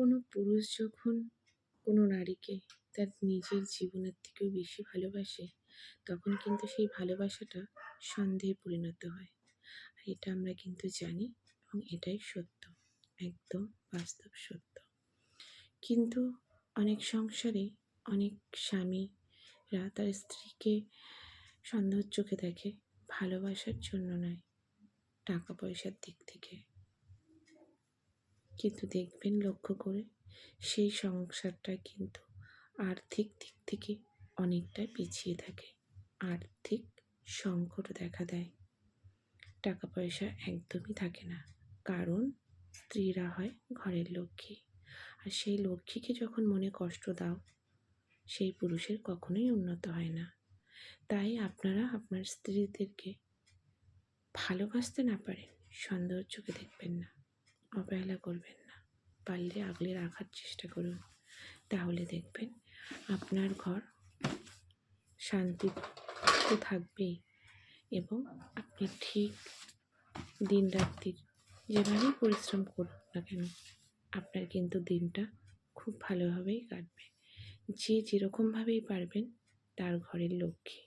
কোনো পুরুষ যখন কোনো নারীকে তার নিজের জীবনের থেকেও বেশি ভালোবাসে, তখন কিন্তু সেই ভালোবাসাটা সন্দেহে পরিণত হয়। আর এটা আমরা কিন্তু জানি এবং এটাই সত্য, একদম বাস্তব সত্য। কিন্তু অনেক সংসারে অনেক স্বামীরা তার স্ত্রীকে সন্দেহের চোখে দেখে, ভালোবাসার জন্য নয়, টাকা পয়সার দিক থেকে। কিন্তু দেখবেন লক্ষ্য করে, সেই সংসারটা কিন্তু আর্থিক দিক থেকে অনেকটাই পিছিয়ে থাকে। আর্থিক সংকট দেখা দেয়, টাকা পয়সা একদমই থাকে না। কারণ স্ত্রীরা হয় ঘরের লক্ষ্মী, আর সেই লক্ষ্মীকে যখন মনে কষ্ট দাও, সেই পুরুষের কখনোই উন্নত হয় না। তাই আপনারা আপনার স্ত্রীদেরকে ভালোবাসতে না পারেন, সন্দেহের চোখে দেখবেন না, অবহেলা করবেন না, পারলে আগলে রাখার চেষ্টা করুন। তাহলে দেখবেন আপনার ঘর শান্তি তো থাকবেই, এবং আপনি ঠিক দিন রাত্রি যেভাবেই পরিশ্রম করুন না কেন, আপনার কিন্তু দিনটা খুব ভালোভাবেই কাটবে। যে যেরকমভাবেই পারবেন তার ঘরের লক্ষ্মী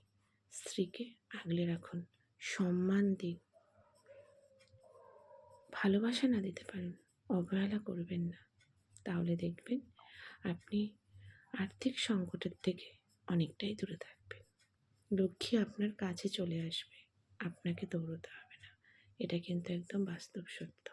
স্ত্রীকে আগলে রাখুন, সম্মান দিন। ভালোবাসা না দিতে পারেন, অবহেলা করবেন না। তাহলে দেখবেন আপনি আর্থিক সংকটের থেকে অনেকটাই দূরে থাকবেন। লক্ষ্মী আপনার কাছে চলে আসবে, আপনাকে দৌড়তে হবে না। এটা কিন্তু একদম বাস্তব সত্য।